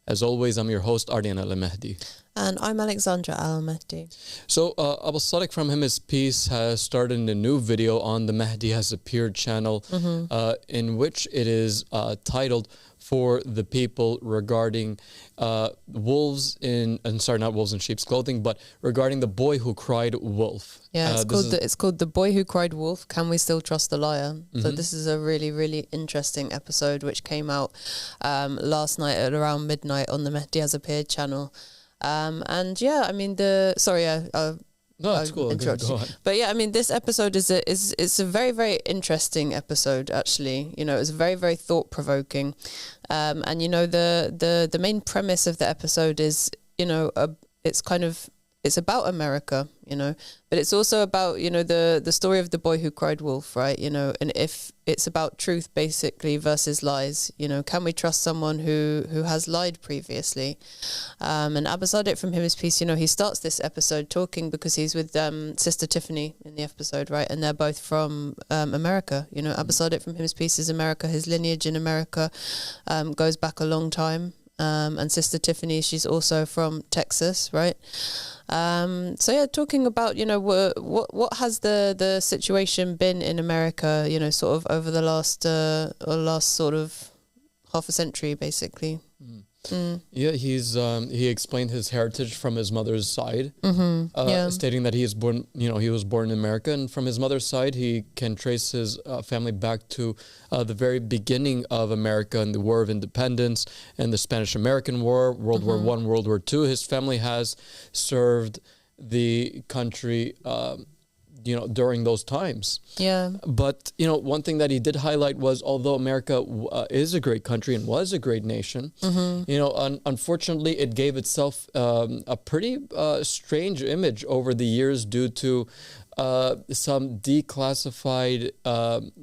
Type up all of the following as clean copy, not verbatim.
As always, I'm your host, Ardijan and Al-Mahdi. And I'm Alexandra Al-Mahdi. So, Aba Al-Sadiq from him, his piece, has started a new video on the Mahdi Has Appeared channel, in which it is titled For the People, regarding wolves in, sorry, not wolves in sheep's clothing, but regarding the boy who cried wolf. Yeah, it's called The Boy Who Cried Wolf, Can We Still Trust the Liar? So this is a really, really interesting episode which came out last night at around midnight on the Mahdi Has Appeared channel. And yeah, I mean, no, it's cool. Go on. But yeah, I mean, this episode it's a very, very interesting episode, actually. You know, it's very, very thought-provoking. And, you know, the main premise of the episode is, you know, it's about America, you know, but it's also about, you know, the story of the boy who cried wolf, right? You know, and if it's about truth basically versus lies, you know, can we trust someone who has lied previously? And Aba Al-Sadiq from his piece, you know, he starts this episode talking because he's with Sister Tiffany in the episode, right? And they're both from America. You know, Aba Al-Sadiq from his piece is America. His lineage in America goes back a long time. And Sister Tiffany, she's also from Texas, right? So yeah, talking about, you know, what has the situation been in America, you know, sort of over the last sort of half a century, basically. Yeah, he explained his heritage from his mother's side, stating that he is born, you know, he was born in America, and from his mother's side, he can trace his family back to the very beginning of America and the War of Independence and the Spanish-American War, World War I, World War II. His family has served the country, you know, during those times. Yeah. But, you know, one thing that he did highlight was, although America is a great country and was a great nation, you know, unfortunately, it gave itself a pretty strange image over the years due to some declassified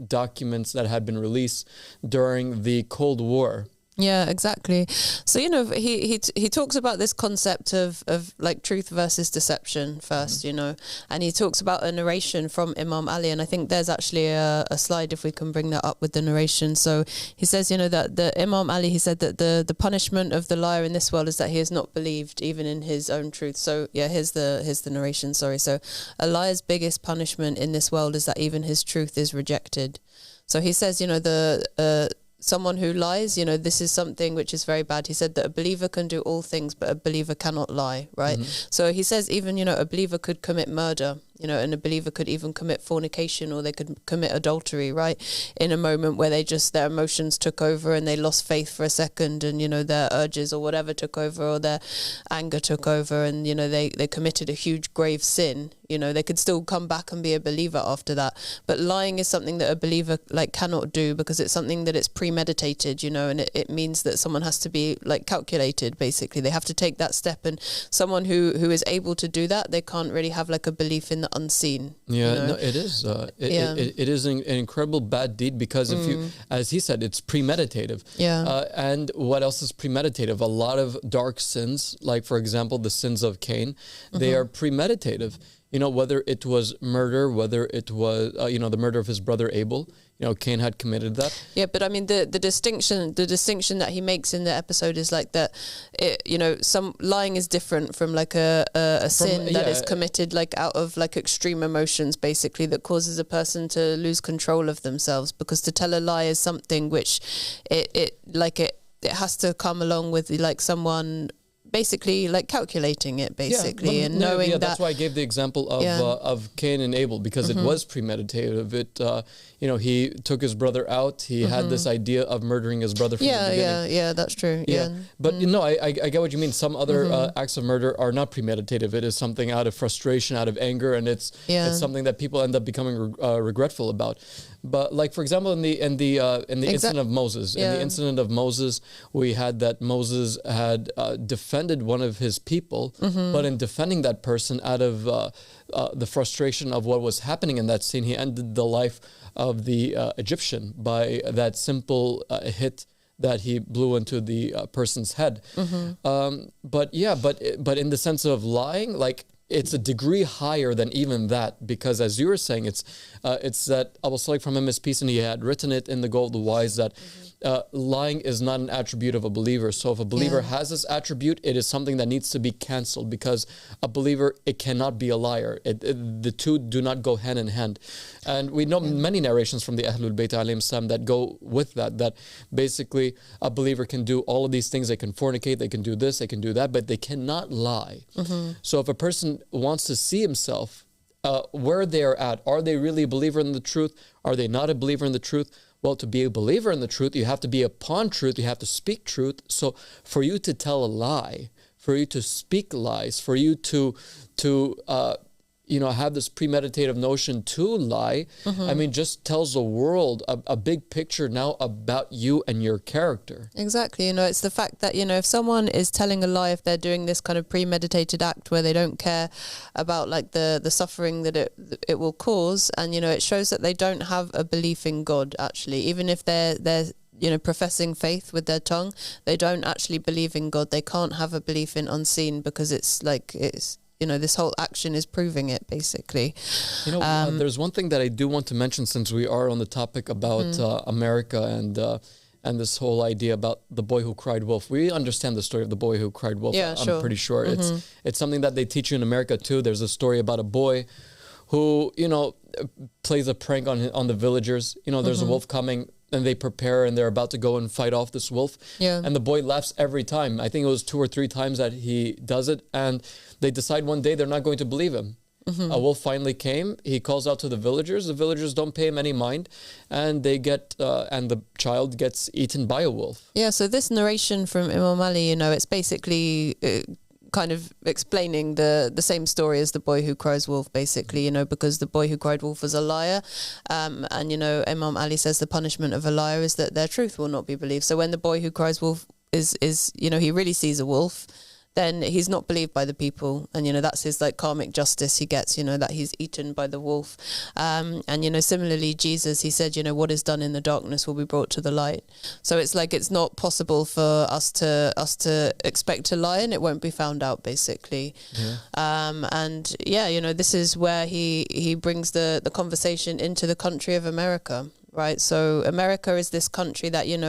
documents that had been released during the Cold War. Yeah, exactly. So, you know, he talks about this concept of like truth versus deception first, you know, and he talks about a narration from Imam Ali, and I think there's actually a slide if we can bring that up with the narration. So he says, you know, that the Imam Ali, he said that the punishment of the liar in this world is that he is not believed even in his own truth. So yeah, here's the narration, sorry. So a liar's biggest punishment in this world is that even his truth is rejected. So he says, you know, someone who lies, you know, this is something which is very bad. He said that a believer can do all things, but a believer cannot lie, right? So he says even, you know, a believer could commit murder, you know, and a believer could even commit fornication, or they could commit adultery, right? In a moment where their emotions took over and they lost faith for a second, and, you know, their urges or whatever took over, or their anger took over, and, you know, they committed a huge grave sin. You know, they could still come back and be a believer after that. But lying is something that a believer like cannot do, because it's something that it's premeditated, you know, and it means that someone has to be like calculated, basically. They have to take that step, and someone who is able to do that, they can't really have like a belief in the unseen. Yeah, you know? No, it is. It is an incredible bad deed, because if you, as he said, it's premeditative. Yeah. And what else is premeditative? A lot of dark sins, like for example, the sins of Cain, they are premeditative. You know, whether it was murder, whether it was, you know, the murder of his brother Abel, you know, Cain had committed that. Yeah, but I mean, the distinction that he makes in the episode is like that, you know, some lying is different from like a sin that is committed like out of like extreme emotions, basically, that causes a person to lose control of themselves. Because to tell a lie is something which it has to come along with like someone basically like calculating it, basically, and knowing that. That's why I gave the example of Cain and Abel, because it was premeditative. It you know, he took his brother out. He had this idea of murdering his brother from the beginning. Yeah, that's true. Yeah, but you know, I get what you mean. Some other acts of murder are not premeditative. It is something out of frustration, out of anger, and it's something that people end up becoming regretful about. But like, for example, in the incident of Moses, in the incident of Moses, we had that Moses had defended one of his people, but in defending that person, out of the frustration of what was happening in that scene, he ended the life of the Egyptian by that simple hit that he blew into the person's head. But in the sense of lying, like, it's a degree higher than even that, because as you were saying, it's that Aba Al-Sadiq from his piece, and he had written it in The Goal of the Wise, that lying is not an attribute of a believer. So if a believer has this attribute, it is something that needs to be canceled, because a believer, it cannot be a liar. The two do not go hand in hand. And we know many narrations from the Ahlul Bayt alayhim salam that go with that, that basically a believer can do all of these things. They can fornicate, they can do this, they can do that, but they cannot lie. So if a person wants to see himself where they are they really a believer in the truth? Are they not a believer in the truth? Well, to be a believer in the truth, you have to be upon truth, you have to speak truth. So for you to tell a lie, for you to speak lies, for you to have this premeditative notion to lie, I mean, just tells the world a big picture now about you and your character. Exactly. It's the fact that, if someone is telling a lie, if they're doing this kind of premeditated act where they don't care about like the suffering that it will cause, and, it shows that they don't have a belief in God, actually. Even if they're professing faith with their tongue, they don't actually believe in God. They can't have a belief in unseen, because it's this whole action is proving it, basically. There's one thing that I do want to mention, since we are on the topic about America and this whole idea about the boy who cried wolf. We understand the story of the boy who cried wolf. Yeah, I'm pretty sure it's something that they teach you in America too. There's a story about a boy who plays a prank on the villagers. There's a wolf coming, and they prepare, and they're about to go and fight off this wolf. Yeah. And the boy laughs every time. I think it was 2 or 3 times that he does it. And they decide one day they're not going to believe him. A wolf finally came. He calls out to the villagers. The villagers don't pay him any mind. And they get, and the child gets eaten by a wolf. Yeah, so this narration from Imam Ali, it's basically kind of explaining the same story as the boy who cries wolf, basically, because the boy who cried wolf was a liar. And, Imam Ali says the punishment of a liar is that their truth will not be believed. So when the boy who cries wolf is he really sees a wolf, then he's not believed by the people, and that's his like karmic justice he gets, that he's eaten by the wolf. And similarly, Jesus, he said, what is done in the darkness will be brought to the light. So it's like it's not possible for us to expect to lie and it won't be found out, basically. This is where he brings the conversation into the country of America. Right, so America is this country that, in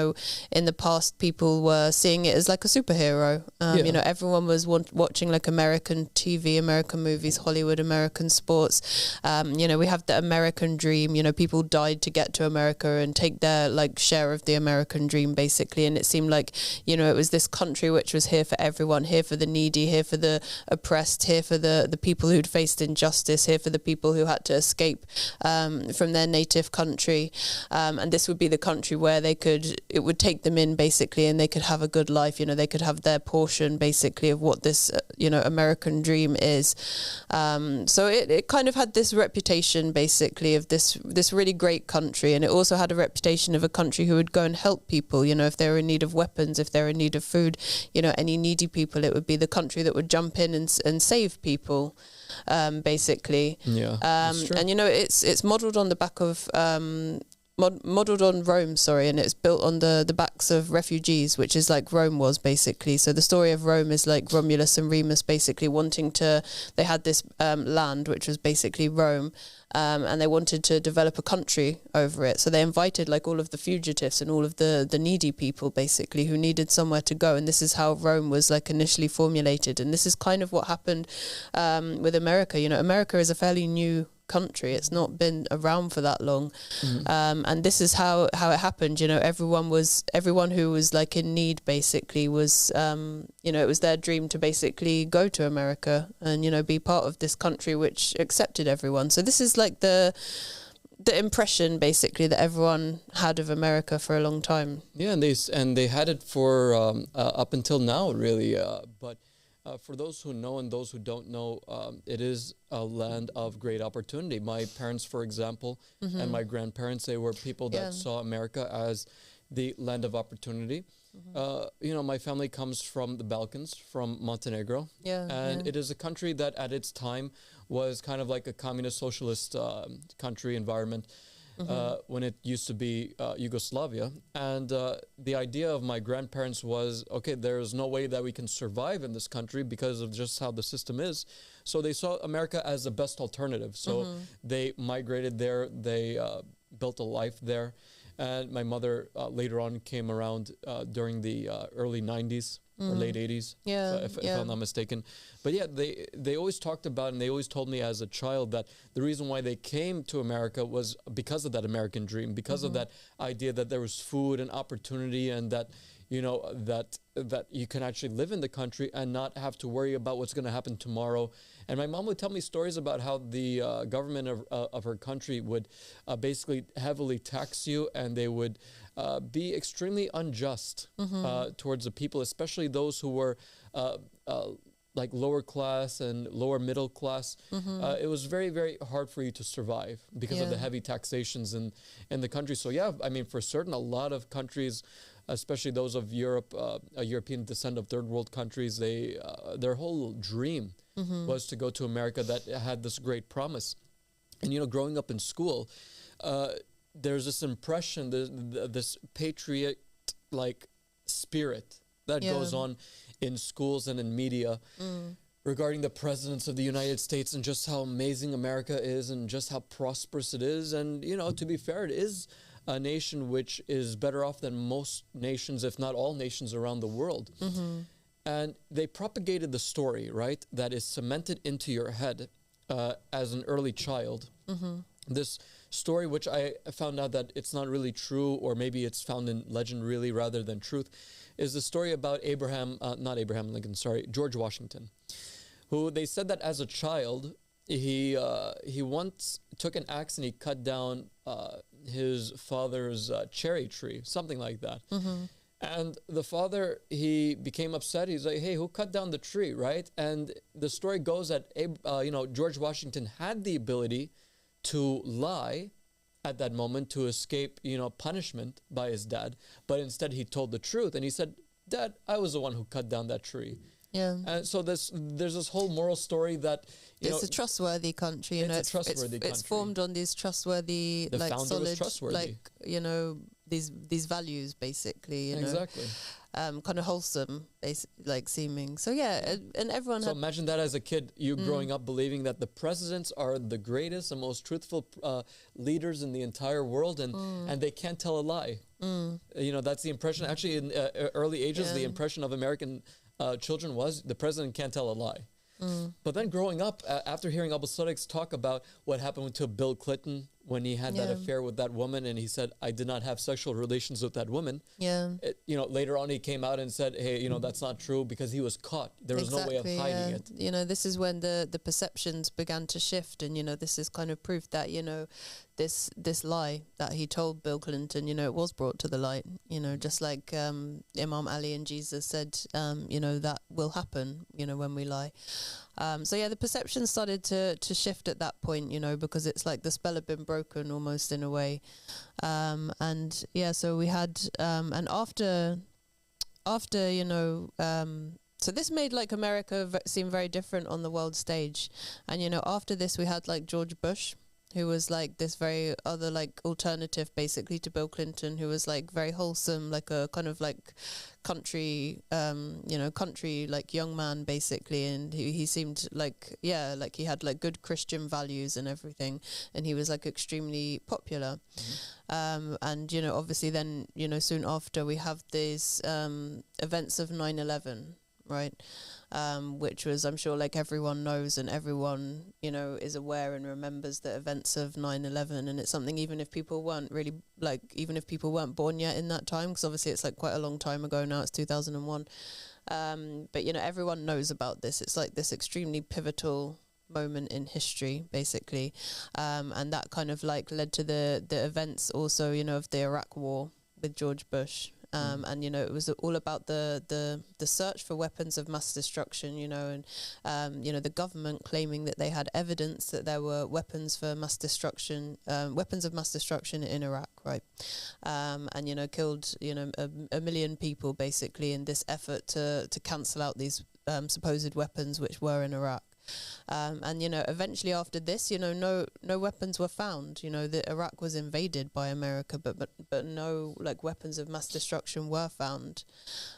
the past people were seeing it as like a superhero. Everyone was watching like American TV, American movies, Hollywood, American sports. We have the American dream. People died to get to America and take their like share of the American dream, basically. And it seemed like, it was this country which was here for everyone, here for the needy, here for the oppressed, here for the people who'd faced injustice, here for the people who had to escape from their native country. And this would be the country where it would take them in, basically, and they could have a good life. They could have their portion, basically, of what this, American dream is. So it kind of had this reputation, basically, of this really great country. And it also had a reputation of a country who would go and help people, if they were in need of weapons, if they were in need of food, any needy people. It would be the country that would jump in and save people, basically. Yeah, and, it's modeled on the back of... modelled on Rome, and it's built on the backs of refugees, which is like Rome was, basically. So the story of Rome is like Romulus and Remus basically they had this land which was basically Rome, and they wanted to develop a country over it. So they invited like all of the fugitives and all of the needy people, basically, who needed somewhere to go. And this is how Rome was like initially formulated. And this is kind of what happened with America. America is a fairly new country. It's not been around for that long. And this is how it happened. Everyone who was like in need, basically, was it was their dream to basically go to America and be part of this country which accepted everyone. So this is like the impression, basically, that everyone had of America for a long time. Yeah, and they had it for up until now, really. But for those who know and those who don't know, it is a land of great opportunity. My parents, for example, and my grandparents, they were people that saw America as the land of opportunity. My family comes from the Balkans, from Montenegro. It is a country that at its time was kind of like a communist socialist country environment. When it used to be Yugoslavia. And the idea of my grandparents was, okay, there's no way that we can survive in this country because of just how the system is. So they saw America as the best alternative. So they migrated there, they built a life there. And my mother later on came around during the early 90s or late 80s, if I'm not mistaken. But yeah, they always talked about, and they always told me as a child that the reason why they came to America was because of that American dream, because of that idea that there was food and opportunity, and that, you know, that you can actually live in the country and not have to worry about what's going to happen tomorrow. And my mom would tell me stories about how the government of her country would basically heavily tax you, and they would be extremely unjust towards the people, especially those who were like lower class and lower middle class. It was very, very hard for you to survive because of the heavy taxations in the country. So yeah, I mean, for certain, a lot of countries, especially those of Europe, a European descent of third world countries, their whole dream was to go to America that had this great promise. And, you know, growing up in school, there's this impression, this patriot-like spirit that goes on in schools and in media regarding the presidents of the United States and just how amazing America is and just how prosperous it is. And, you know, to be fair, it is a nation which is better off than most nations, if not all nations around the world. And they propagated the story, right, that is cemented into your head as an early child. This story, which I found out that it's not really true, or maybe it's found in legend really rather than truth, is the story about George Washington, who they said that as a child, he once took an axe and he cut down his father's cherry tree, something like that. And the father, he became upset. He's like, hey, who cut down the tree, right? And the story goes that, George Washington had the ability to lie at that moment to escape, punishment by his dad. But instead he told the truth and he said, Dad, I was the one who cut down that tree. Yeah. And so there's this whole moral story that, it's a trustworthy country. It's a trustworthy country. It's formed on these trustworthy, the founder solid, was trustworthy. These values, basically, exactly. Kind of wholesome, seeming. So yeah, and everyone. So imagine that as a kid, you growing up believing that the presidents are the greatest and most truthful leaders in the entire world, and they can't tell a lie. That's the impression. Actually, in early ages, the impression of American children was the president can't tell a lie. But then growing up, after hearing Aba Al-Sadiq talk about what happened to Bill Clinton when he had that affair with that woman, and he said, I did not have sexual relations with that woman. Yeah. Later on he came out and said, hey, that's not true, because he was caught. There was no way of hiding it. This is when the perceptions began to shift, and, this is kind of proof that, this lie that he told Bill Clinton, it was brought to the light, just like Imam Ali and Jesus said, that will happen, when we lie. So yeah, the perception started to shift at that point, because it's like the spell had been broken almost in a way. And yeah, so we had, and after, so this made America seem very different on the world stage. And, after this we had George Bush, who was this very other alternative basically to Bill Clinton, who was very wholesome, a kind of country, country young man basically, and he seemed he had good Christian values and everything, and he was extremely popular. And obviously then soon after we have these events of 9/11. Right, which was, I'm sure, everyone knows and everyone, is aware and remembers the events of 9/11, and it's something even if people weren't really even if people weren't born yet in that time, because obviously it's quite a long time ago now, it's 2001. But everyone knows about this. It's this extremely pivotal moment in history, basically, and that kind of led to the events also, of the Iraq War with George Bush. And it was all about the search for weapons of mass destruction, and the government claiming that they had evidence that there were weapons of mass destruction in Iraq, right? And killed a million people basically in this effort to cancel out these supposed weapons which were in Iraq. And, you know, eventually after this, you know, no weapons were found. You know, that Iraq was invaded by America, but no, like, weapons of mass destruction were found.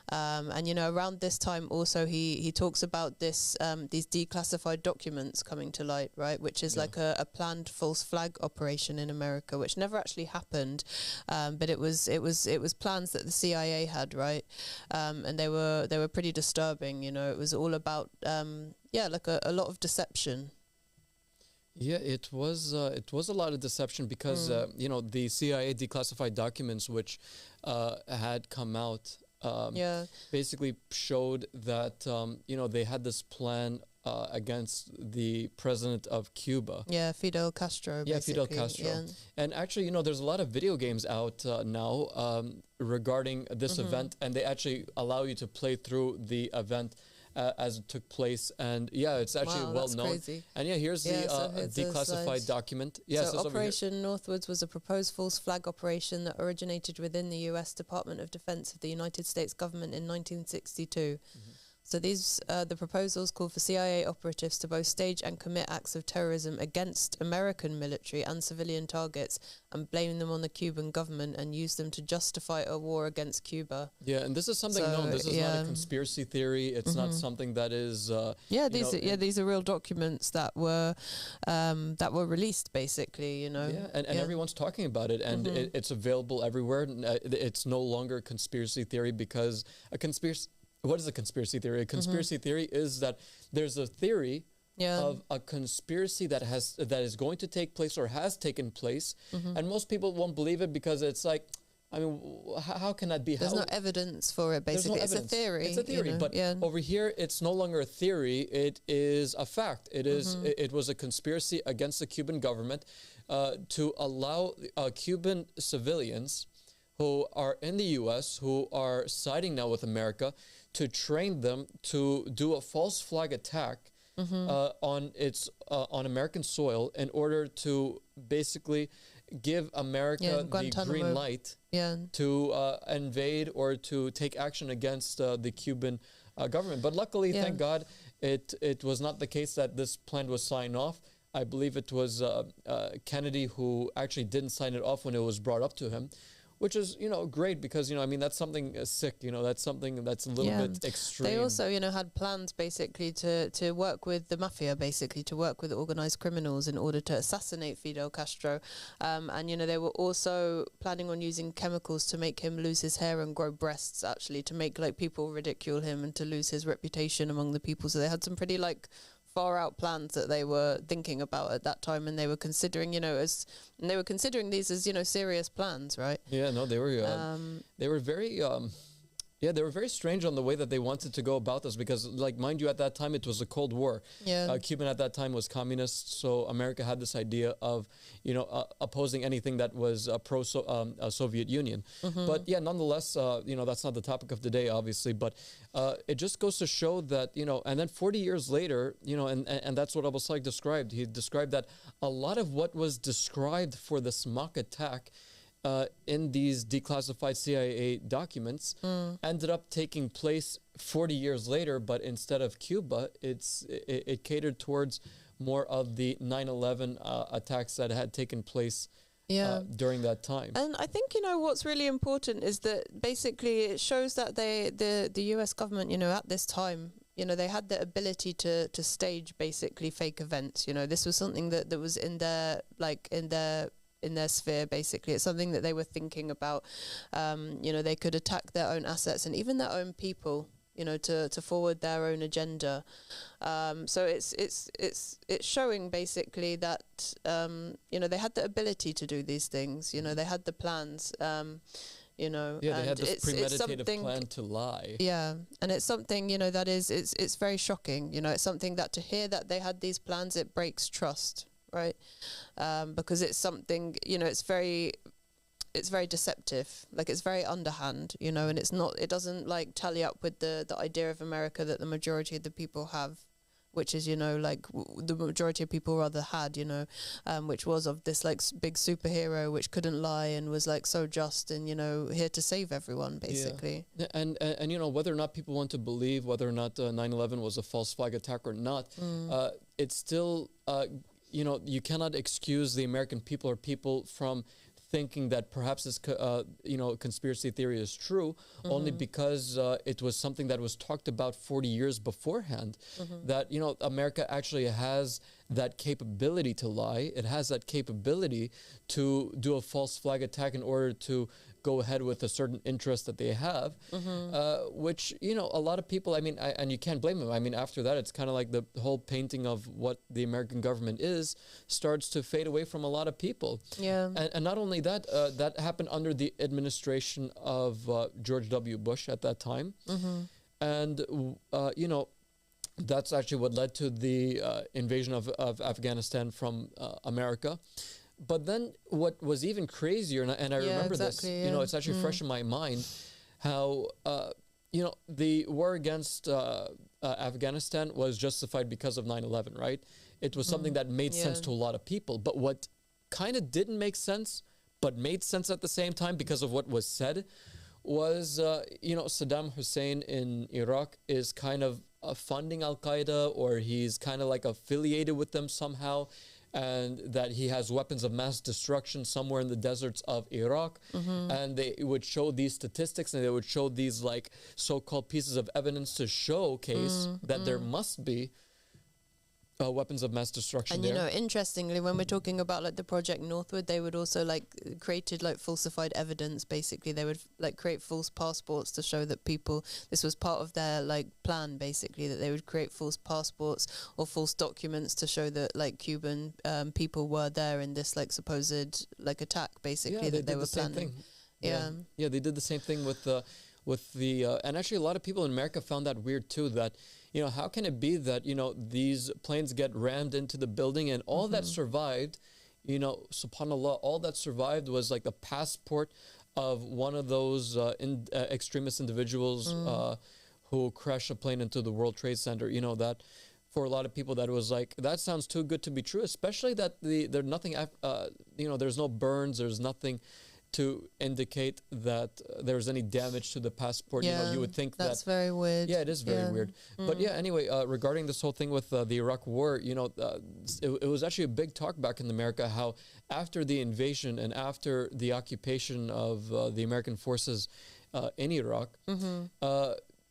And, you know, around this time also, he talks about this, these declassified documents coming to light, right? Which is like a planned false flag operation in America, which never actually happened. But it was plans that the CIA had, right? And they were pretty disturbing. You know, it was all about like a lot of deception. Yeah, it was a lot of deception because you know, the CIA declassified documents which had come out basically showed that you know, they had this plan against the president of Cuba. Yeah, Fidel Castro. Yeah, Fidel Castro. Yeah. And actually, you know, there's a lot of video games out now regarding this event, and they actually allow you to play through the event as it took place. And yeah, it's actually well known. Crazy. And yeah, here's the declassified document. Yeah, so Operation Northwoods was a proposed false flag operation that originated within the U.S. Department of Defense of the United States government in 1962. So these the proposals called for CIA operatives to both stage and commit acts of terrorism against American military and civilian targets and blame them on the Cuban government and use them to justify a war against Cuba. Yeah, and this is something known. This is not a conspiracy theory. It's not something that is these are real documents that were released, basically, you know. Yeah, and everyone's talking about it, and it's available everywhere. It's no longer a conspiracy theory because a conspiracy. What is a conspiracy theory? A conspiracy theory is that there's a theory of a conspiracy that is going to take place or has taken place, and most people won't believe it because it's like, I mean, how can that be? There's no evidence for it, basically. It's a theory. It's a theory, you know? But over here, it's no longer a theory. It is a fact. It is. It was a conspiracy against the Cuban government to allow Cuban civilians who are in the U.S., who are siding now with America, to train them to do a false flag attack on American soil in order to basically give America the green light to invade or to take action against the Cuban government. But luckily, thank God, it was not the case that this plan was signed off. I believe it was Kennedy who actually didn't sign it off when it was brought up to him. Which is, you know, great because, you know, I mean, that's something sick, you know, that's something that's a little bit extreme. They also, you know, had plans basically to work with the mafia, basically to work with organized criminals in order to assassinate Fidel Castro. And, you know, they were also planning on using chemicals to make him lose his hair and grow breasts, actually, to make, like, people ridicule him and to lose his reputation among the people. So they had some pretty, like, far out plans that they were thinking about at that time, and they were considering, you know, these as, you know, serious plans, right? Yeah, no, they were very they were very strange on the way that they wanted to go about this because, like, mind you, at that time it was a Cold War. Yeah. Cuba at that time was communist, so America had this idea of, you know, opposing anything that was pro-Soviet Union. But yeah, nonetheless, you know, that's not the topic of the day, obviously. But it just goes to show that, you know, and then 40 years later, you know, and that's what Aba Al-Sadiq described. He described that a lot of what was described for this mock attack in these declassified CIA documents ended up taking place 40 years later, but instead of Cuba, it catered towards more of the 9/11 attacks that had taken place during that time. And I think, you know, what's really important is that basically it shows that the US government, you know, at this time, you know, they had the ability to stage basically fake events. You know, this was something that was in their sphere, basically. It's something that they were thinking about. You know, they could attack their own assets and even their own people, you know, to forward their own agenda. So it's showing basically that, you know, they had the ability to do these things. You know, they had the plans. You know, yeah, they had this premeditative plan to lie. Yeah, and it's something, you know, that is it's very shocking. You know, it's something that to hear that they had these plans, it breaks trust. Right, because it's something, you know, it's very deceptive, like it's very underhand, you know, and it doesn't like tally up with the idea of America that the majority of the people have, which is, you know, like the majority of people rather had, you know, which was of this like big superhero which couldn't lie and was like so just and, you know, here to save everyone basically. Yeah. And you know, whether or not people want to believe whether or not 9/11 was a false flag attack or not, it's still, you know, you cannot excuse the American people or people from thinking that perhaps this, you know, conspiracy theory is true, only because it was something that was talked about 40 years beforehand, that, you know, America actually has that capability to lie. It has that capability to do a false flag attack in order to go ahead with a certain interest that they have, which, you know, a lot of people, I mean, and you can't blame them. I mean, after that, it's kind of like the whole painting of what the American government is starts to fade away from a lot of people. Yeah. And not only that, that happened under the administration of George W. Bush at that time. And, you know, that's actually what led to the invasion of Afghanistan from America. But then what was even crazier, and I remember this, you know, it's actually fresh in my mind, how, you know, the war against Afghanistan was justified because of 9/11, right? It was something that made sense to a lot of people. But what kind of didn't make sense, but made sense at the same time because of what was said, was, you know, Saddam Hussein in Iraq is kind of funding Al-Qaeda, or he's kind of like affiliated with them somehow, and that he has weapons of mass destruction somewhere in the deserts of Iraq. And they would show these statistics, and they would show these like so-called pieces of evidence to showcase that there must be weapons of mass destruction. And you know, interestingly, when we're talking about like the Project Northwood, they would also like created like falsified evidence. Basically, they would like create false passports to show that people, this was part of their like plan, basically, that they would create false passports or false documents to show that like Cuban people were there in this like supposed like attack, basically, that they were planning. Yeah, they did the same thing with the and actually a lot of people in America found that weird too, that, you know, how can it be that, you know, these planes get rammed into the building and all that survived, you know, subhanAllah, all that survived was like the passport of one of those extremist individuals who crashed a plane into the World Trade Center. You know, that for a lot of people that was like, that sounds too good to be true, especially that there's nothing, you know, there's no burns, there's nothing to indicate that there's any damage to the passport. You know, you would think that's very weird. Yeah, it is very weird. But yeah, anyway, regarding this whole thing with the Iraq war, you know, it was actually a big talk back in America how after the invasion and after the occupation of the American forces in Iraq,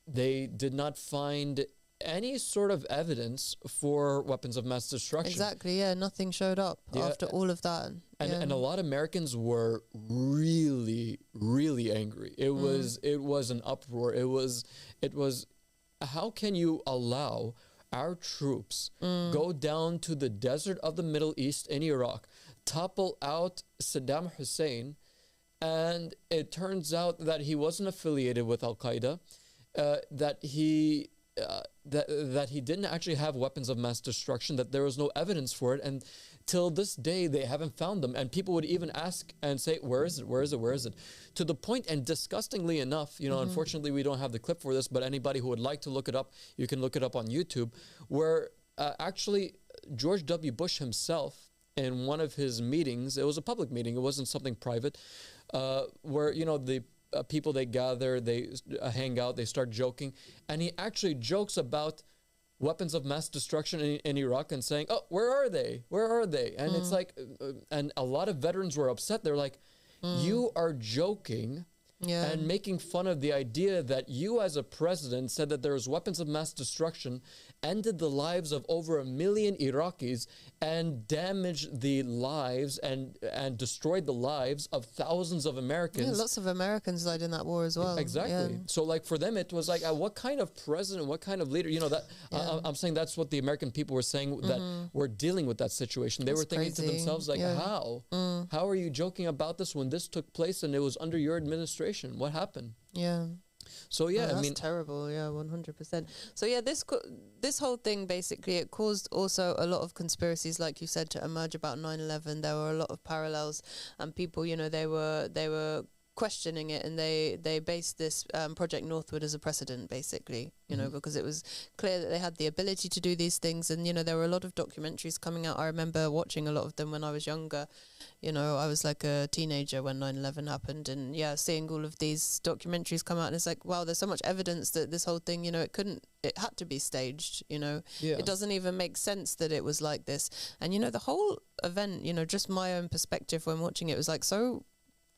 they did not find any sort of evidence for weapons of mass destruction. Exactly, yeah, nothing showed up after all of that. And a lot of Americans were really, really angry. It was an uproar. It was how can you allow our troops go down to the desert of the Middle East in Iraq, topple out Saddam Hussein, and it turns out that he wasn't affiliated with Al-Qaeda, that he didn't actually have weapons of mass destruction, that there was no evidence for it, and till this day they haven't found them. And people would even ask and say, where is it, where is it, where is it? To the point, and disgustingly enough, you know, unfortunately we don't have the clip for this, but anybody who would like to look it up, you can look it up on YouTube, where actually George W. Bush himself, in one of his meetings, it was a public meeting, it wasn't something private, where, you know, the people, they gather, they hang out, they start joking, and he actually jokes about weapons of mass destruction in Iraq and saying, oh, where are they? Where are they? And it's like, and a lot of veterans were upset. They're like, you are joking and making fun of the idea that you as a president said that there was weapons of mass destruction, ended the lives of over 1 million Iraqis, and damaged the lives and destroyed the lives of thousands of Americans. Yeah, lots of Americans died in that war as well. Exactly. So like for them, it was like, what kind of president, what kind of leader, you know, that I'm saying that's what the American people were saying, that were dealing with that situation. They were thinking to themselves like, how are you joking about this when this took place and it was under your administration? What happened? So yeah, I mean, that's terrible. 100%. So yeah, this whole thing basically, it caused also a lot of conspiracies, like you said, to emerge about 9/11. There were a lot of parallels, and people, you know, they were questioning it, and they based this Project Northwood as a precedent, basically, you know, because it was clear that they had the ability to do these things. And, you know, there were a lot of documentaries coming out. I remember watching a lot of them when I was younger. You know, I was like a teenager when 9/11 happened, and seeing all of these documentaries come out, and it's like, wow, there's so much evidence that this whole thing, you know, it had to be staged, you know. It doesn't even make sense that it was like this. And, you know, the whole event, you know, just my own perspective when watching it was like so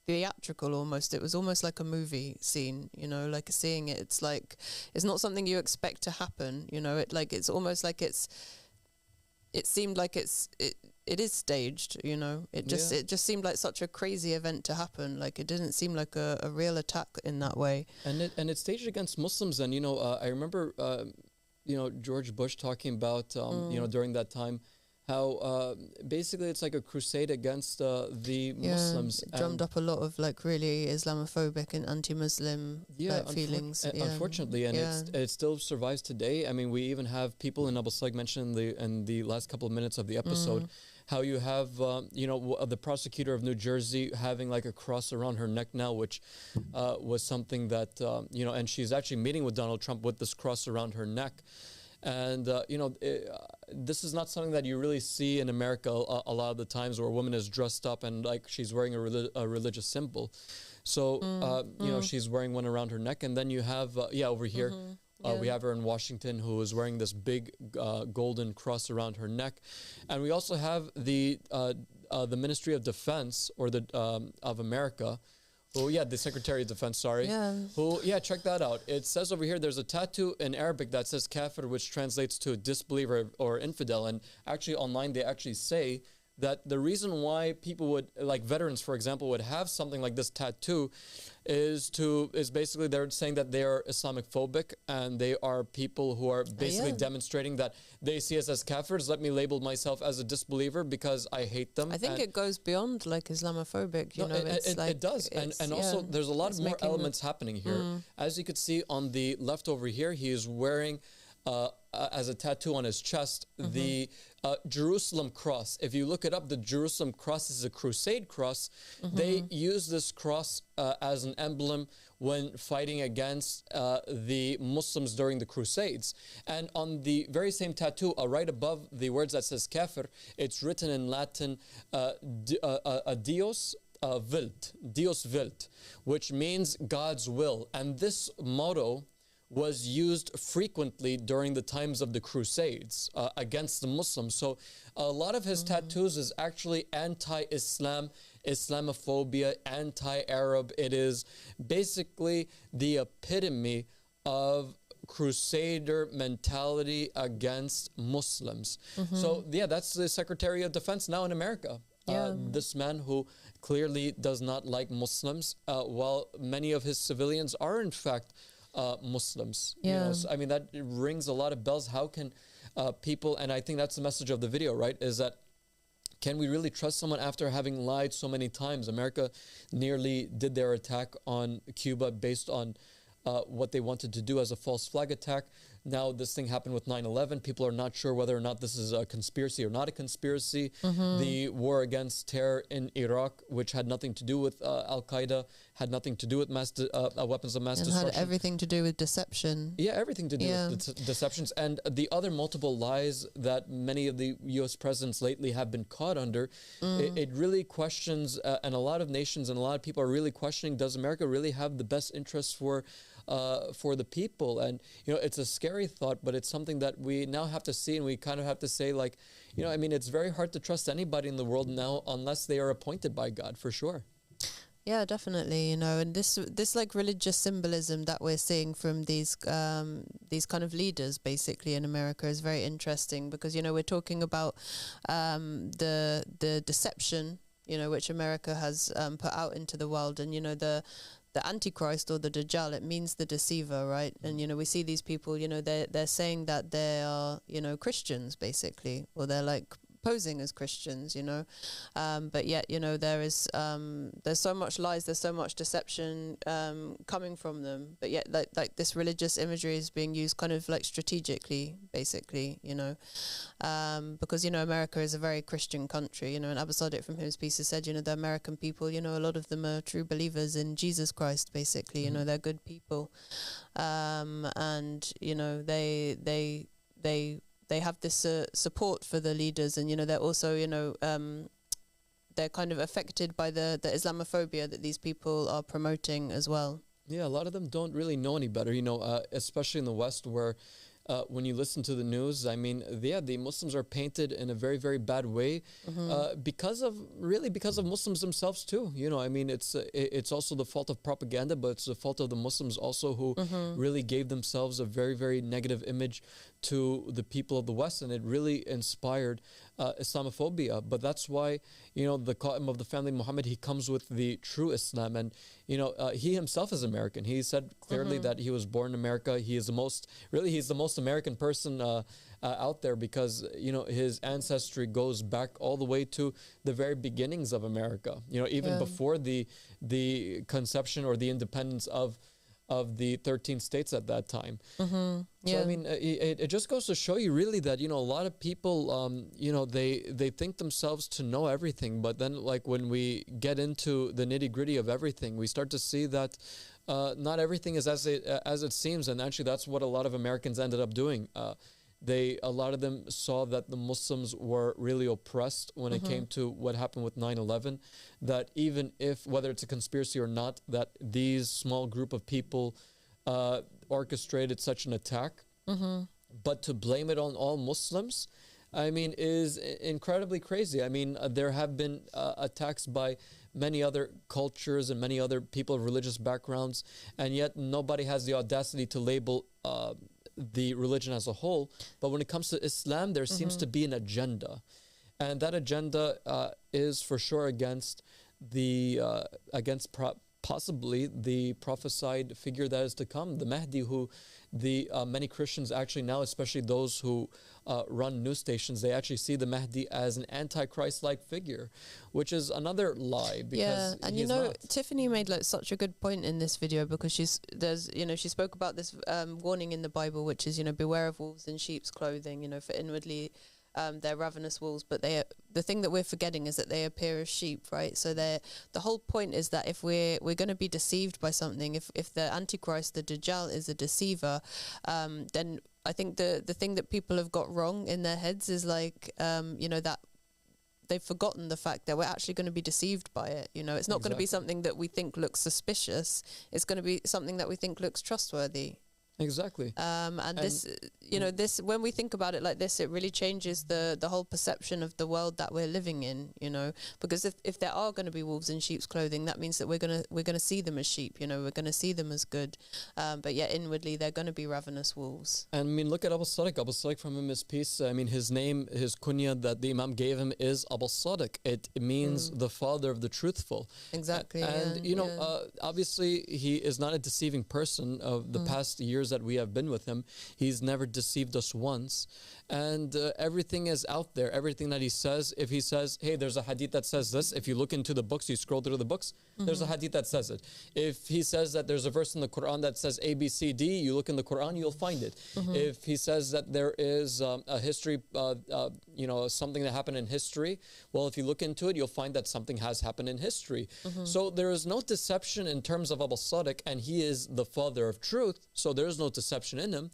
theatrical almost. It was almost like a movie scene, you know, like seeing it, it's like, it's not something you expect to happen, you know. It's almost like it seemed like it is staged, you know. It just seemed like such a crazy event to happen. Like, it didn't seem like a real attack in that way. And it's staged against Muslims. And, you know, I remember, you know, George Bush talking about, you know, during that time, how basically it's like a crusade against the Muslims. It drummed up a lot of like really Islamophobic and anti-Muslim feelings. Unfortunately, and it still survives today. I mean, we even have people, in Aba Al-Sadiq mentioned in the last couple of minutes of the episode, how you have, you know, the prosecutor of New Jersey having like a cross around her neck now, which was something that, you know, and she's actually meeting with Donald Trump with this cross around her neck. And, you know, this is not something that you really see in America a lot of the times, where a woman is dressed up and like she's wearing a religious symbol. So, you know, she's wearing one around her neck. And then you have, over here, we have her in Washington, who is wearing this big golden cross around her neck. And we also have the Ministry of Defense, or of America. Oh, yeah, the Secretary of Defense, sorry. Who, check that out. It says over here, there's a tattoo in Arabic that says kafir, which translates to disbeliever or infidel. And actually online, they actually say that the reason why people would, like veterans, for example, would have something like this tattoo is basically they're saying that they are Islamic phobic, and they are people who are basically demonstrating that they see us as kafirs. Let me label myself as a disbeliever because I hate them. I think it goes beyond like Islamophobic, you know. It does. And also there's a lot of more elements happening here. As you could see on the left over here, he is wearing as a tattoo on his chest, the Jerusalem cross. If you look it up, the Jerusalem cross is a crusade cross. They use this cross as an emblem when fighting against the Muslims during the Crusades. And on the very same tattoo, right above the words that says kafir, it's written in Latin, Dios wilt, which means God's will. And this motto was used frequently during the times of the Crusades against the Muslims. So a lot of his tattoos is actually anti-Islam, Islamophobia, anti-Arab. It is basically the epitome of crusader mentality against Muslims. So that's the Secretary of Defense now in America. This man who clearly does not like Muslims, while many of his civilians are in fact Muslims. You know, so, I mean, that rings a lot of bells. How can people, and I think that's the message of the video, right, is that can we really trust someone after having lied so many times? America nearly did their attack on Cuba based on what they wanted to do as a false flag attack. Now this thing happened with 9/11. People are not sure whether or not this is a conspiracy or not a conspiracy. The war against terror in Iraq, which had nothing to do with Al-Qaeda, had nothing to do with weapons of mass destruction. And had everything to do with deception. Yeah, everything to do with deceptions. And the other multiple lies that many of the U.S. presidents lately have been caught under, it really questions, and a lot of nations and a lot of people are really questioning, does America really have the best interests for the people? And, you know, it's a scary thought, but it's something that we now have to see, and we kind of have to say, like, you know, I mean, it's very hard to trust anybody in the world now unless they are appointed by God, for sure. Yeah, definitely. You know, and this like religious symbolism that we're seeing from these kind of leaders basically in America is very interesting, because, you know, we're talking about the deception, you know, which America has put out into the world, and, you know, the Antichrist or the Dajjal, it means the deceiver, right? And, you know, we see these people, you know, they're saying that they are, you know, Christians basically, or they're like posing as Christians, you know, but yet, you know, there's so much lies, there's so much deception coming from them, but yet like this religious imagery is being used kind of like strategically, basically, you know, because, you know, America is a very Christian country, you know, and Aba Al-Sadiq from his piece has said, you know, the American people, you know, a lot of them are true believers in Jesus Christ, basically, you know, they're good people, and, you know, they have this support for the leaders, and, you know, they're also, you know, they're kind of affected by the Islamophobia that these people are promoting as well. Yeah, a lot of them don't really know any better, you know, especially in the West, where when you listen to the news, I mean, the Muslims are painted in a very, very bad way because of Muslims themselves too. You know, I mean, it's also the fault of propaganda, but it's the fault of the Muslims also who really gave themselves a very, very negative image to the people of the West, and it really inspired Islamophobia. But that's why, you know, the Qa'im of the family, Muhammad, he comes with the true Islam, and, you know, he himself is American. He said clearly that he was born in America. He's the most American person out there, because, you know, his ancestry goes back all the way to the very beginnings of America, you know, even before the conception or the independence of the 13 states at that time. So I mean, it just goes to show you really that, you know, a lot of people, you know, they think themselves to know everything, but then, like, when we get into the nitty-gritty of everything, we start to see that not everything is as it seems, and actually that's what a lot of Americans ended up doing. A lot of them saw that the Muslims were really oppressed when it came to what happened with 9/11, that even if, whether it's a conspiracy or not, that these small group of people orchestrated such an attack, but to blame it on all Muslims, I mean, is incredibly crazy. I mean, there have been attacks by many other cultures and many other people of religious backgrounds, and yet nobody has the audacity to label the religion as a whole. But when it comes to Islam, there seems to be an agenda, and that agenda is for sure against possibly the prophesied figure that is to come, the Mahdi, who the many Christians actually now, especially those who run news stations, they actually see the Mahdi as an antichrist-like figure, which is another lie. Because and you know, Tiffany made like such a good point in this video, because she spoke about this warning in the Bible, which is, you know, beware of wolves in sheep's clothing, you know, for inwardly they're ravenous wolves, but the thing that we're forgetting is that they appear as sheep, right? So the whole point is that if we're going to be deceived by something, if the Antichrist, the Dajjal, is a deceiver, then I think the thing that people have got wrong in their heads is like, you know, that they've forgotten the fact that we're actually going to be deceived by it. You know, it's not going to be something that we think looks suspicious. It's going to be something that we think looks trustworthy. Exactly. And this, you know, this, when we think about it like this, it really changes the whole perception of the world that we're living in, you know, because if there are going to be wolves in sheep's clothing, that means that we're going to see them as sheep, you know, we're going to see them as good, but yet inwardly they're going to be ravenous wolves. And I mean, look at Aba Al-Sadiq. Aba Al-Sadiq, from him, his piece, I mean, his name, his kunya that the Imam gave him is Aba Al-Sadiq. It means the father of the truthful. Exactly. And you know, obviously he is not a deceiving person. Of the past years that we have been with him, he's never deceived us once, and everything is out there. Everything that he says, if he says, hey, there's a hadith that says this, if you look into the books, you scroll through the books, there's a hadith that says it. If he says that there's a verse in the Quran that says A, B, C, D, you look in the Quran, you'll find it. If he says that there is a history, you know, something that happened in history, well, if you look into it, you'll find that something has happened in history. So there is no deception in terms of Aba Al-Sadiq, and he is the father of truth, so there is no deception in him.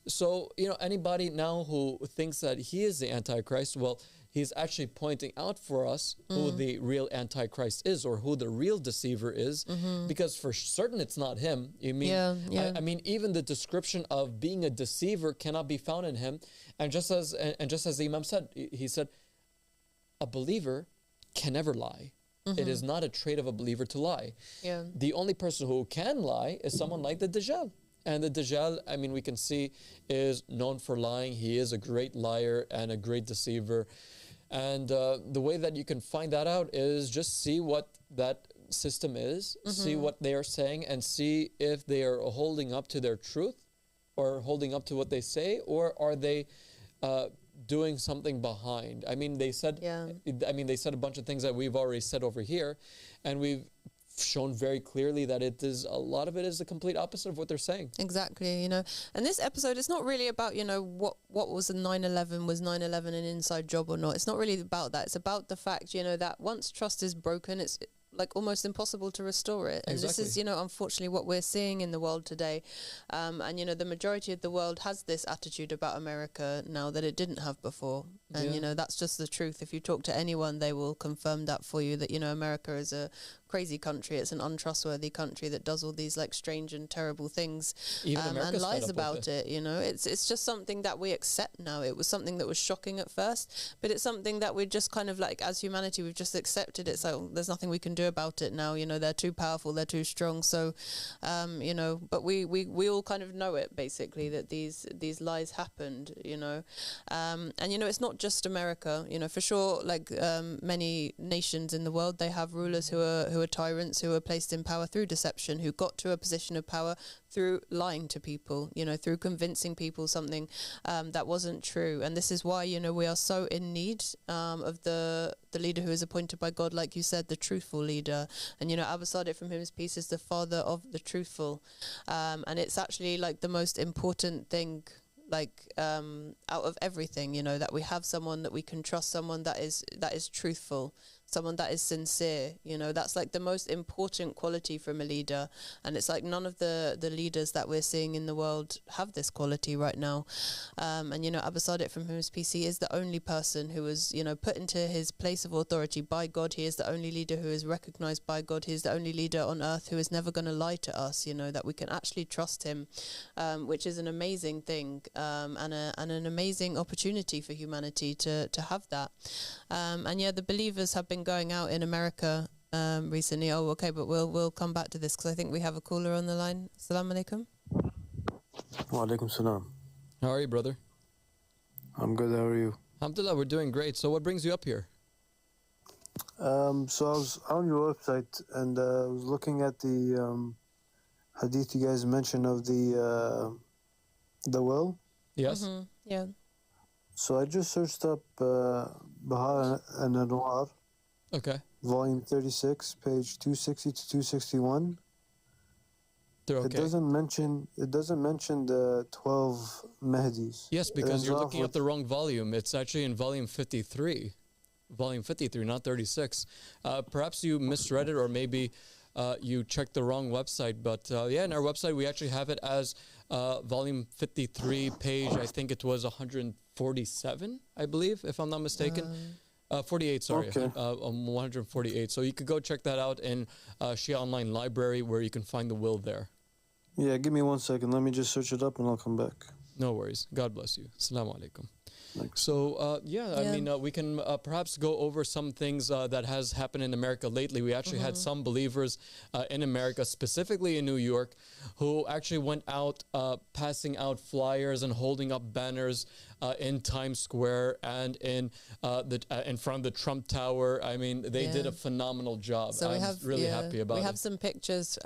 So, you know, anybody now who thinks that he is the Antichrist, well, he's actually pointing out for us who the real Antichrist is, or who the real deceiver is, because for certain it's not him. You mean, I mean, even the description of being a deceiver cannot be found in him. And just as the Imam said, he said, a believer can never lie. It is not a trait of a believer to lie. The only person who can lie is someone like the Dajjal. And the Dajjal, I mean, we can see, is known for lying. He is a great liar and a great deceiver. And the way that you can find that out is just see what that system is, see what they are saying, and see if they are holding up to their truth, or holding up to what they say, or are they doing something behind. I mean, they said. They said a bunch of things that we've already said over here, and we've shown very clearly that a lot of it is the complete opposite of what they're saying. Exactly, and this episode, it's not really about, what was the 9/11, was 9/11 an inside job or not. It's not really about that. It's about the fact, that once trust is broken, it's like almost impossible to restore it. And this is, unfortunately what we're seeing in the world today. And, the majority of the world has this attitude about America now that it didn't have before. And, that's just the truth. If you talk to anyone, they will confirm that for you, that, America is a crazy country. It's an untrustworthy country that does all these like strange and terrible things and lies about it. It's just something that we accept now. It was something that was shocking at first, but it's something that we just kind of like, as humanity, we've just accepted it. So there's nothing we can do about it now. They're too powerful, they're too strong. So, but we all kind of know it, basically, that these lies happened, and, it's not just America, for sure, like many nations in the world, they have rulers who are tyrants, who are placed in power through deception, who got to a position of power through lying to people, through convincing people something that wasn't true. And this is why, we are so in need of the leader who is appointed by God, like you said, the truthful leader. And, Aba Al-Sadiq, from whom his peace, is the father of the truthful. And it's actually like the most important thing, like out of everything, that we have someone that we can trust, someone that is truthful, someone that is sincere. That's like the most important quality from a leader. And it's like none of the leaders that we're seeing in the world have this quality right now. And Aba Al-Sadiq, from whom his peace, he is the only person who was put into his place of authority by God. He is the only leader who is recognized by God. He is the only leader on earth who is never going to lie to us, that we can actually trust him, which is an amazing thing, and an amazing opportunity for humanity to have that. And the believers have been going out in America recently. Oh, okay, but we'll come back to this because I think we have a caller on the line. Assalamu alaikum. Wa alaikum salam. How are you, brother? I'm good. How are you? Alhamdulillah, we're doing great. So what brings you up here? So I was on your website and I was looking at the hadith you guys mentioned of the will. Yes. Mm-hmm. Yeah. So I just searched up Bahar and Anwar. Okay. Volume 36, page 260 to 261. They're okay. It doesn't mention the 12 Mahdis. Yes, because you're looking at the wrong volume. It's actually in volume 53. Volume 53, not 36. Perhaps you misread it, or maybe you checked the wrong website. But in our website, we actually have it as volume 53, page, I think it was 147, I believe, if I'm not mistaken. 48, sorry, okay. 148. So you could go check that out in Shia Online Library, where you can find the will there. Yeah, give me 1 second. Let me just search it up and I'll come back. No worries. God bless you. Assalamu alaikum. Thanks. So, I mean, we can perhaps go over some things that has happened in America lately. We actually had some believers in America, specifically in New York, who actually went out passing out flyers and holding up banners in Times Square and in front of the Trump Tower. I mean, they did a phenomenal job. So I'm really happy about it. We have some pictures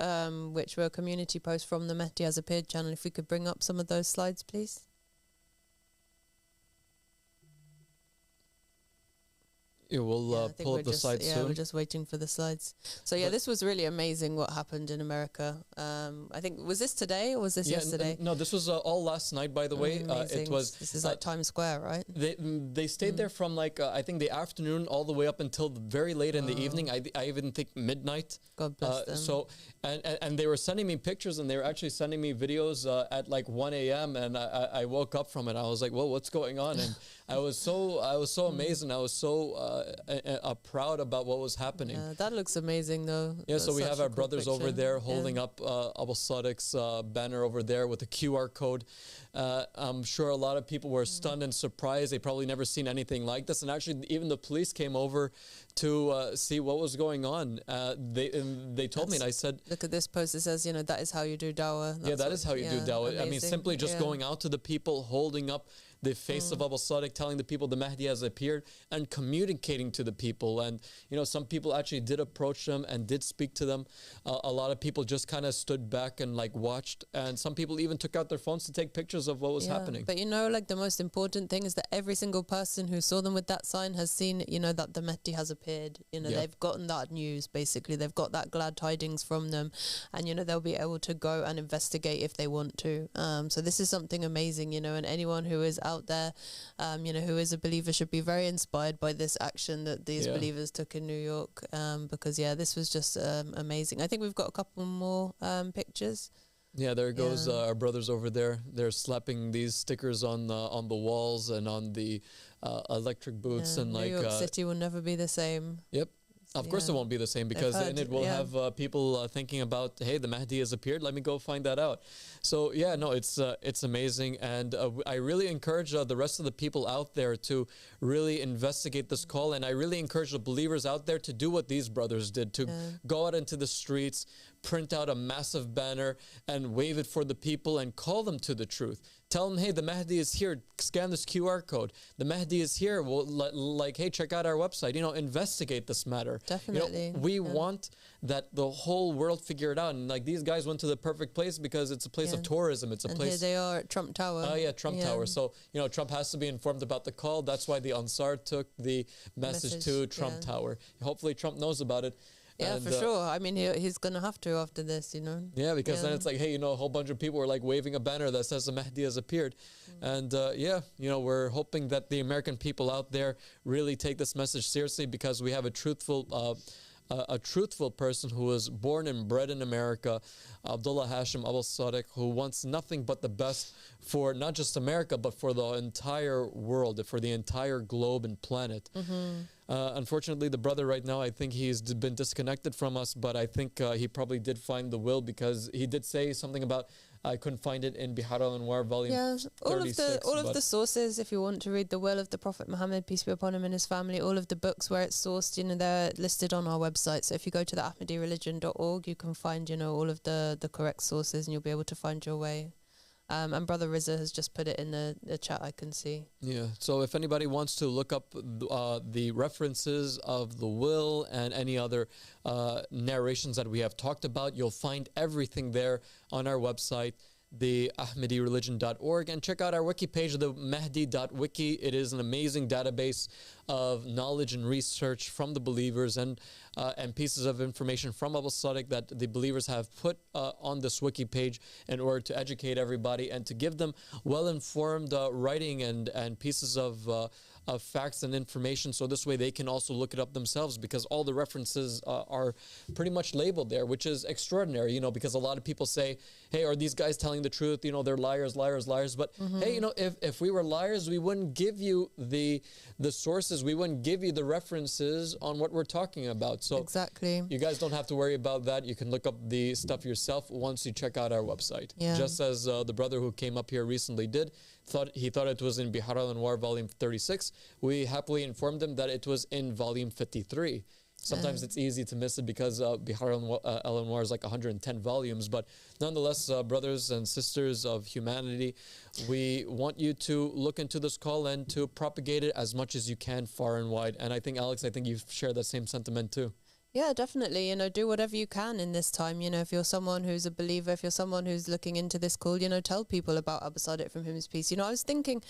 which were community posts from the Mahdi Has Appeared channel. If we could bring up some of those slides, please. Yeah, we'll pull up the slides soon. Yeah, we're just waiting for the slides. So this was really amazing what happened in America. I think, was this today or was this yesterday? No, this was all last night, by the way. This is like Times Square, right? They stayed there from like, I think the afternoon all the way up until very late in the evening. I even think midnight. God bless them. So, and they were sending me pictures, and they were actually sending me videos at like 1 a.m. And I woke up from it. I was like, well, what's going on? And I was so amazed, and I was so proud about what was happening. Yeah, that looks amazing, though. Yeah, so we have our brothers over there holding up Aba Al-Sadiq's banner over there with a QR code. I'm sure a lot of people were stunned and surprised. They probably never seen anything like this. And actually, even the police came over to see what was going on. They told me, and I said, look at this post. It says, that is how you do dawah. That is how you do dawah. Amazing. I mean, simply just going out to the people, holding up the face of Aba Al-Sadiq, telling the people the Mahdi has appeared and communicating to the people. And, some people actually did approach them and did speak to them. A lot of people just kind of stood back and watched. And some people even took out their phones to take pictures of what was happening. But the most important thing is that every single person who saw them with that sign has seen, that the Mahdi has appeared. They've gotten that news, basically. They've got that glad tidings from them. And, they'll be able to go and investigate if they want to. So this is something amazing, and anyone who is out there, who is a believer should be very inspired by this action that these believers took in New York. Because, this was just amazing. I think we've got a couple more pictures. Yeah, there goes our brothers over there. They're slapping these stickers on the walls and on the electric booths. And New York City will never be the same. Yep. Of course it won't be the same, because then it will have people thinking about, hey, the Mahdi has appeared, let me go find that out. So it's amazing, and I really encourage the rest of the people out there to really investigate this call, and I really encourage the believers out there to do what these brothers did, to go out into the streets, print out a massive banner and wave it for the people and call them to the truth. Tell them, hey, the Mahdi is here. Scan this QR code. The Mahdi is here. Well, hey, check out our website. Investigate this matter. Definitely. We want that the whole world figure it out. And these guys went to the perfect place because it's a place of tourism. It's a place. Here they are at Trump Tower. Oh yeah, Trump Tower. So Trump has to be informed about the call. That's why the Ansar took the message to Trump Tower. Hopefully, Trump knows about it. Yeah, and, for sure. I mean, he's going to have to after this, Yeah, because then it's hey, a whole bunch of people were waving a banner that says the Mahdi has appeared. And we're hoping that the American people out there really take this message seriously, because we have a truthful person who was born and bred in America, Abdullah Hashim Aba Al-Sadiq, who wants nothing but the best for not just America, but for the entire world, for the entire globe and planet. Unfortunately, the brother right now, I think he's been disconnected from us, but I think he probably did find the will, because he did say something about, I couldn't find it in Bihar al-Anwar volume 36. All of the sources, if you want to read the will of the Prophet Muhammad, peace be upon him and his family, all of the books where it's sourced, they're listed on our website. So if you go to the ahmadireligion.org, you can find, all of the correct sources, and you'll be able to find your way. And Brother Rizza has just put it in the chat, I can see. Yeah, so if anybody wants to look up the references of the will and any other narrations that we have talked about, you'll find everything there on our website, the ahmadireligion.org, and check out our wiki page, the mahdi.wiki. It is an amazing database of knowledge and research from the believers, and pieces of information from Aba Al-Sadiq that the believers have put on this wiki page in order to educate everybody and to give them well-informed writing and pieces of facts and information, so this way they can also look it up themselves, because all the references are pretty much labeled there, which is extraordinary, because a lot of people say, hey, are these guys telling the truth? They're liars. But hey, if we were liars, we wouldn't give you the sources, we wouldn't give you the references on what we're talking about. So exactly, you guys don't have to worry about that. You can look up the stuff yourself once you check out our website. Just as the brother who came up here recently did, he thought it was in Bihar al-Anwar volume 36. We happily informed him that it was in volume 53. Sometimes it's easy to miss it because Bihar al-Anwar is 110 volumes. But nonetheless, brothers and sisters of humanity, we want you to look into this call and to propagate it as much as you can far and wide. And I think, Alex, you share that same sentiment too. Yeah, definitely. Do whatever you can in this time. If you're someone who's a believer, if you're someone who's looking into this call, tell people about Aba Al-Sadiq, from whom is peace. I was thinking,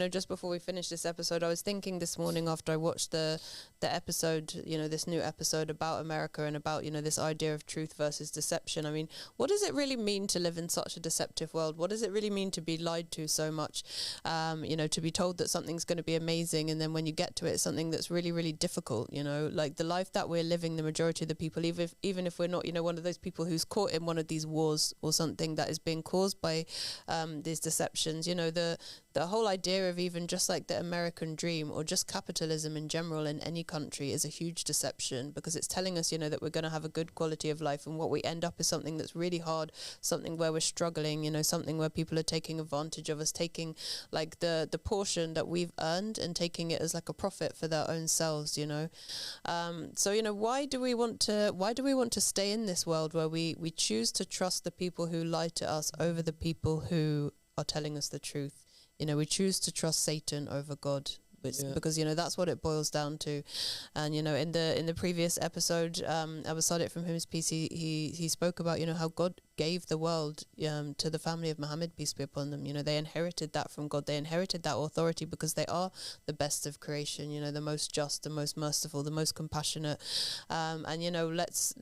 just before we finish this episode, I was thinking this morning after I watched the episode, this new episode about America and about, this idea of truth versus deception. I mean, what does it really mean to live in such a deceptive world? What does it really mean to be lied to so much? To be told that something's going to be amazing, and then when you get to it, it's something that's really, really difficult. The life that we're living, the majority of the people, even if we're not, one of those people who's caught in one of these wars or something that is being caused by these deceptions, the whole idea of even just the American dream or just capitalism in general in any country is a huge deception, because it's telling us, that we're going to have a good quality of life, and what we end up is something that's really hard, something where we're struggling, something where people are taking advantage of us, taking the portion that we've earned and taking it as a profit for their own selves, so why do we want to stay in this world where we choose to trust the people who lie to us over the people who are telling us the truth? you know, we choose to trust Satan over God. Because you know that's what it boils down to. And you know, in the previous episode, Aba Al-Sadiq from his piece, he spoke about, you know, how God gave the world to the family of Muhammad, peace be upon them. You know, they inherited that from God. They inherited that authority because they are the best of creation. You know, the most just, the most merciful, the most compassionate. And you know, let's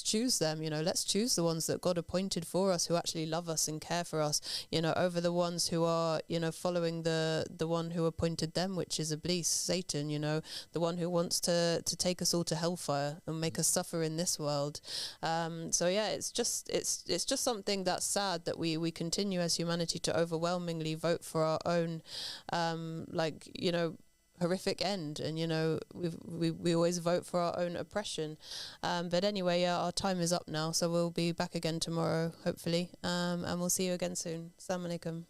choose them. You know, let's choose the ones that God appointed for us, who actually love us and care for us. You know, over the ones who are, you know, following the one who appointed them, which is Iblis, Satan. You know, the one who wants to take us all to hellfire and make us suffer in this world. So yeah, it's just something that's sad that we continue as humanity to overwhelmingly vote for our own, like, you know, horrific end. And you know, we always vote for our own oppression. But anyway, our time is up now, so we'll be back again tomorrow, hopefully, and we'll see you again soon. Assalamu alaikum.